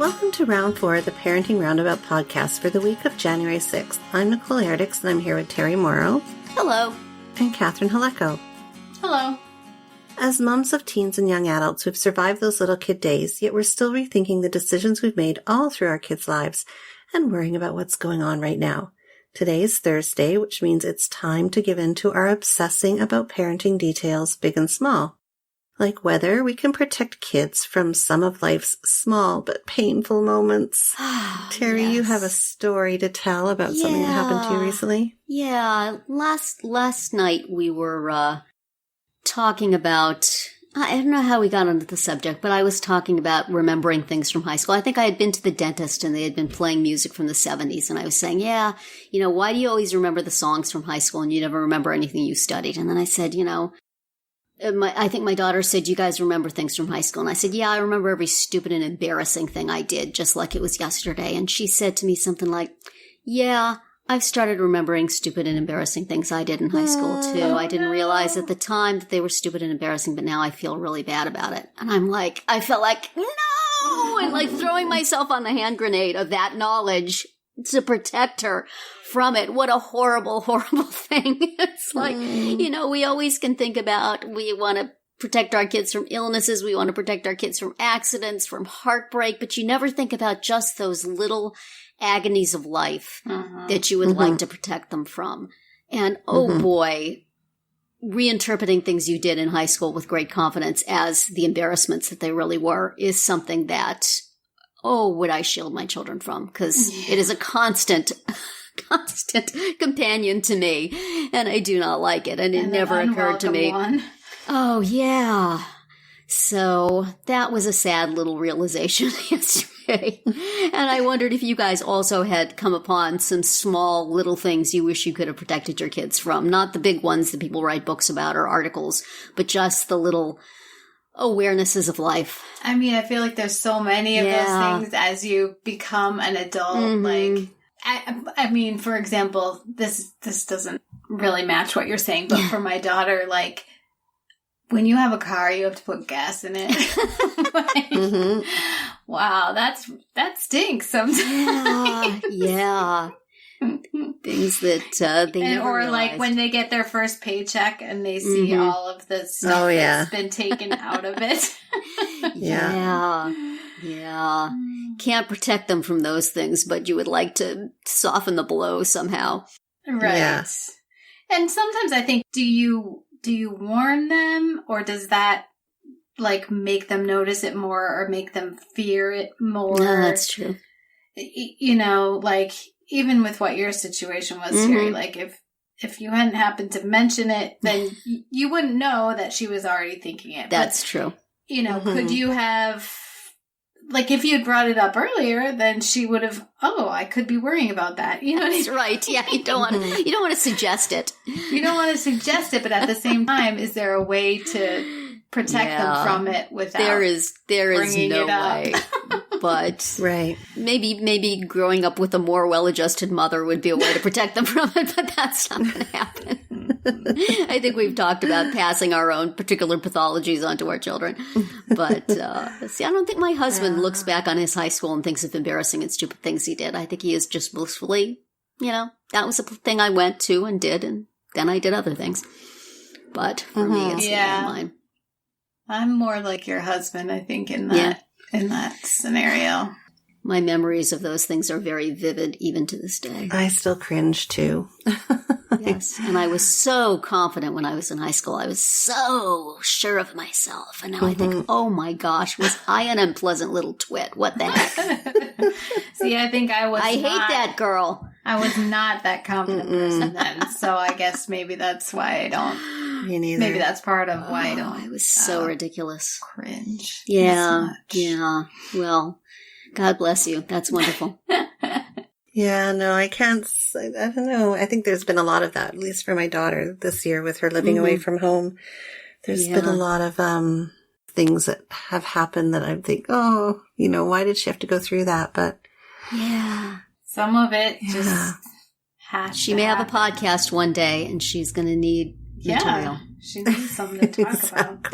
Welcome to Round 4 of the Parenting Roundabout podcast for the week of January 6th. I'm Nicole Erdix, and I'm here with Terry Morrow. Hello. And Catherine Haleko. Hello. As moms of teens and young adults who've survived those little kid days, yet we're still rethinking the decisions we've made all through our kids' lives and worrying about what's going on right now. Today is Thursday, which means it's time to give in to our obsessing about parenting details, big and small. Like whether we can protect kids from some of life's small but painful moments. Terry, Yes. You have a story to tell about something that happened to you recently? Yeah, last night we were talking about, I don't know how we got onto the subject, but I was talking about remembering things from high school. I think I had been to the dentist and they had been playing music from the 70s, and I was saying, why do you always remember the songs from high school and you never remember anything you studied? And then I said, I think my daughter said, you guys remember things from high school? And I said, yeah, I remember every stupid and embarrassing thing I did, just like it was yesterday. And she said to me something like, yeah, I've started remembering stupid and embarrassing things I did in high school, too. I didn't realize at the time that they were stupid and embarrassing, but now I feel really bad about it. And I felt like, no! And like throwing myself on the hand grenade of that knowledge to protect her from it. What a horrible, horrible thing. It's like, we always can think about, we want to protect our kids from illnesses. We want to protect our kids from accidents, from heartbreak, but you never think about just those little agonies of life that you would like to protect them from. And oh boy, reinterpreting things you did in high school with great confidence as the embarrassments that they really were is something that, would I shield my children from? Because it is a constant companion to me, and I do not like it. And it never occurred to me. Oh, yeah. So that was a sad little realization yesterday. And I wondered if you guys also had come upon some small little things you wish you could have protected your kids from. Not the big ones that people write books about or articles, but just the little awarenesses of life. I mean, I feel like there's so many of those things as you become an adult. Like, I mean, for example, this doesn't really match what you're saying, but for my daughter, like, when you have a car, you have to put gas in it. Wow, that stinks sometimes. Yeah. Things that they never or realized. like when they get their first paycheck and they see all of the stuff that's been taken out of it. Yeah. Can't protect them from those things, but you would like to soften the blow somehow. Right. Yes. And sometimes I think, do you warn them, or does that like make them notice it more or make them fear it more? No, that's true. Like even with what your situation was, Terry, like if you hadn't happened to mention it, then you wouldn't know that she was already thinking it. That's true. Could you have, like, if you had brought it up earlier, then she would have, I could be worrying about that. That's right. Yeah, you don't want to suggest it. You don't want to suggest it, but at the same time, is there a way to protect them from it without there is no way. But maybe growing up with a more well-adjusted mother would be a way to protect them from it, but that's not going to happen. I think we've talked about passing our own particular pathologies onto our children. But I don't think my husband looks back on his high school and thinks of embarrassing and stupid things he did. I think he is just blissfully, that was a thing I went to and did, and then I did other things. But for me, it's not mine. I'm more like your husband, I think, in that scenario. My memories of those things are very vivid even to this day. I still cringe too. Yes. And I was so confident when I was in high school. I was so sure of myself. And now I think, oh my gosh, was I an unpleasant little twit? What the heck? See, I think I hate that girl. I was not that confident person then. So I guess maybe that's why I don't. Me neither. Maybe that's part of why I don't. It was so ridiculous. Cringe. Yeah. Yeah. Well, God bless you. That's wonderful. Yeah, no, I can't. I don't know. I think there's been a lot of that, at least for my daughter this year with her living away from home. There's been a lot of things that have happened that I think, why did she have to go through that? But some of it just has She may have a podcast one day and she's going to need material. She needs something to talk about.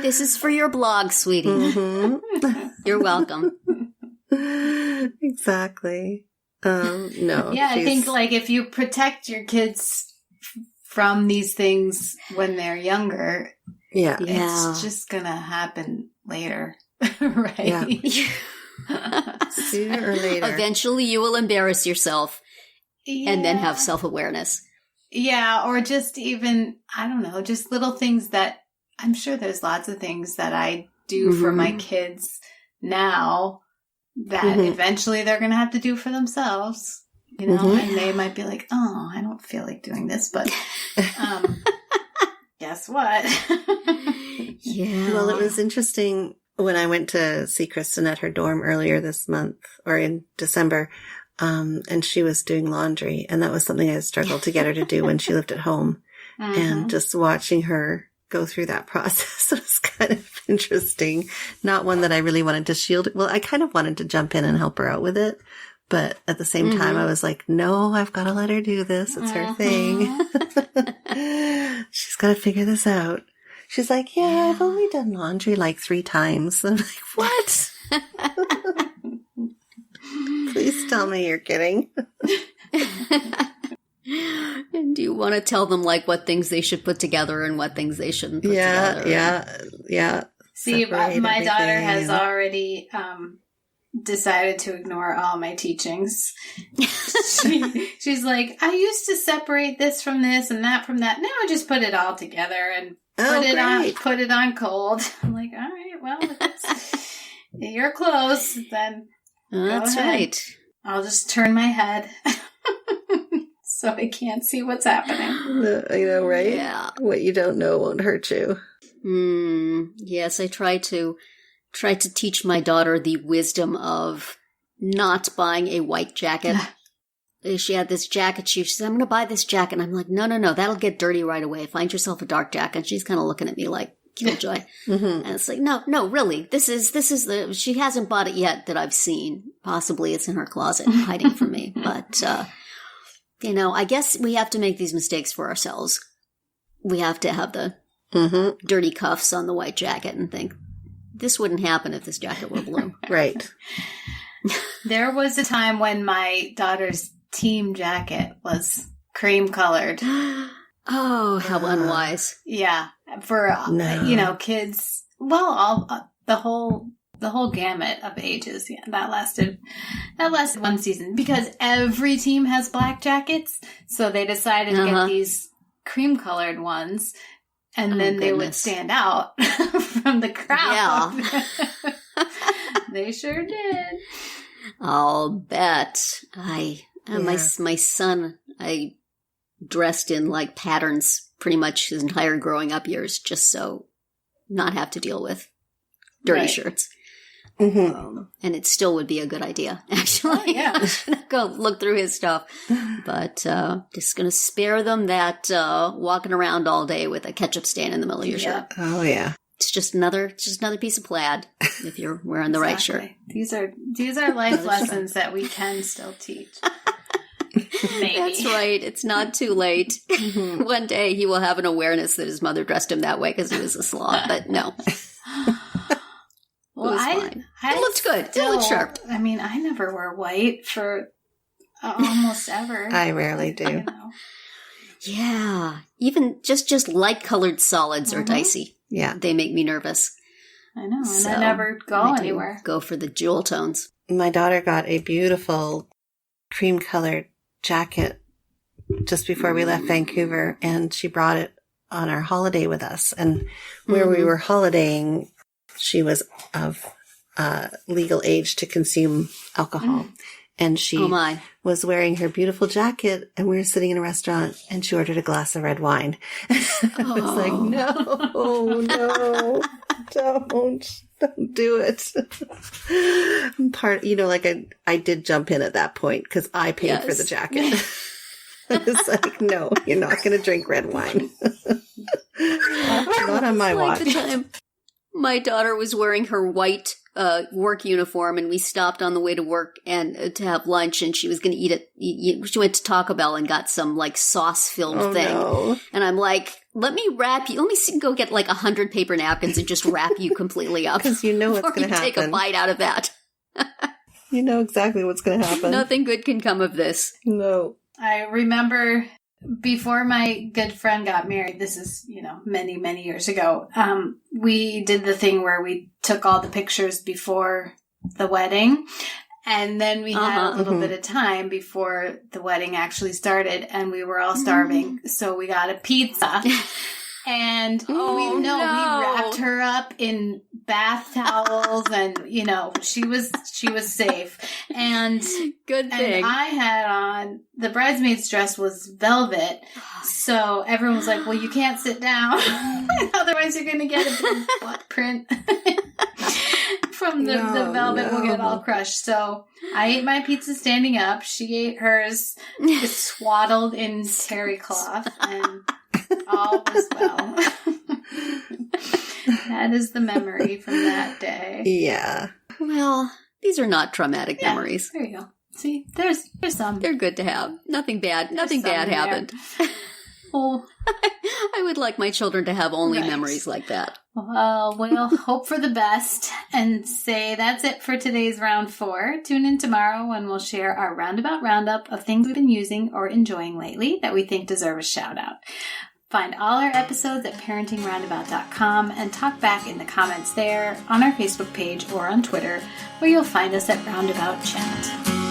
This is for your blog, sweetie. Mm-hmm. You're welcome. Exactly. No. Yeah, I think like if you protect your kids from these things when they're younger, it's just gonna happen later, right? Yeah. Sooner or later. Eventually you will embarrass yourself and then have self-awareness. Yeah, or just even, I don't know, just little things that I'm sure there's lots of things that I do for my kids now that eventually they're going to have to do for themselves, you know, and they might be like, oh, I don't feel like doing this, but guess what? Yeah. Well, it was interesting when I went to see Kristen at her dorm earlier this month or in December. And she was doing laundry, and that was something I struggled to get her to do when she lived at home. And just watching her go through that process was kind of interesting. Not one that I really wanted to shield. Well, I kind of wanted to jump in and help her out with it. But at the same time, I was like, no, I've got to let her do this. It's her thing. She's got to figure this out. She's like, yeah, I've only done laundry like 3 times. I'm like, what? Please tell me you're kidding. And do you want to tell them like what things they should put together and what things they shouldn't put together? Yeah. See, my daughter has already decided to ignore all my teachings. She's like, I used to separate this from this and that from that. Now I just put it all together and put it on cold. I'm like, all right, well, if it's your clothes, then that's right. I'll just turn my head so I can't see what's happening. I know, right? Yeah. What you don't know won't hurt you. Yes, I try to teach my daughter the wisdom of not buying a white jacket. She had this jacket. She said, I'm going to buy this jacket. And I'm like, no, that'll get dirty right away. Find yourself a dark jacket. And she's kind of looking at me like, Killjoy. And it's like, no, really. This is she hasn't bought it yet that I've seen. Possibly it's in her closet hiding from me. But, I guess we have to make these mistakes for ourselves. We have to have the dirty cuffs on the white jacket and think, this wouldn't happen if this jacket were blue. Right. There was a time when my daughter's team jacket was cream colored. Oh, how unwise. Yeah. For, kids, well, the whole gamut of ages. Yeah, that lasted 1 season because every team has black jackets. So they decided to get these cream colored ones and then they would stand out from the crowd. Yeah. They sure did. I'll bet. My son, I dressed in like patterns pretty much his entire growing up years just so not have to deal with dirty shirts. And it still would be a good idea, actually. Oh, yeah. I'm gonna go look through his stuff. But just going to spare them that walking around all day with a ketchup stain in the middle of your shirt. Oh, yeah. It's just another piece of plaid if you're wearing the right shirt. These are life lessons that we can still teach. Maybe. That's right. It's not too late. One day he will have an awareness that his mother dressed him that way because he was a slob, but no. Well, it looked good. It looked sharp. I mean, I never wear white for almost ever. I rarely do. Yeah. Even just light-colored solids are dicey. Yeah. They make me nervous. I know, and I never go anywhere. Go for the jewel tones. My daughter got a beautiful cream-colored jacket just before we left Vancouver, and she brought it on our holiday with us. And where we were holidaying, she was of legal age to consume alcohol. And she was wearing her beautiful jacket, and we were sitting in a restaurant, and she ordered a glass of red wine. I was like, no, don't do it. I did jump in at that point because I paid for the jacket. It's like, no, you're not going to drink red wine. Not on my watch. The time my daughter was wearing her white work uniform, and we stopped on the way to work and to have lunch, and she was going to eat it. She went to Taco Bell and got some like sauce-filled thing. No. And I'm like, let me go get like 100 paper napkins and just wrap you completely up. Because you know what's going to happen. Take a bite out of that. You know exactly what's going to happen. Nothing good can come of this. No. I remember before my good friend got married, this is, many, many years ago, we did the thing where we took all the pictures before the wedding. And then we had a little bit of time before the wedding actually started, and we were all starving. So we got a pizza. And we wrapped her up in bath towels, and she was safe. And good thing. And I had on the bridesmaid's dress was velvet, so everyone was like, "Well, you can't sit down, otherwise you're going to get a big butt print from the velvet. Will get all crushed." So I ate my pizza standing up. She ate hers swaddled in terry cloth, and all was well. That is the memory from that day. Yeah. Well, these are not traumatic memories. There you go. See, there's some. They're good to have. Nothing bad happened. Oh, I would like my children to have only memories like that. Well, we'll hope for the best and say that's it for today's round 4. Tune in tomorrow when we'll share our roundabout roundup of things we've been using or enjoying lately that we think deserve a shout out. Find all our episodes at parentingroundabout.com and talk back in the comments there, on our Facebook page, or on Twitter, where you'll find us at Roundabout Chat.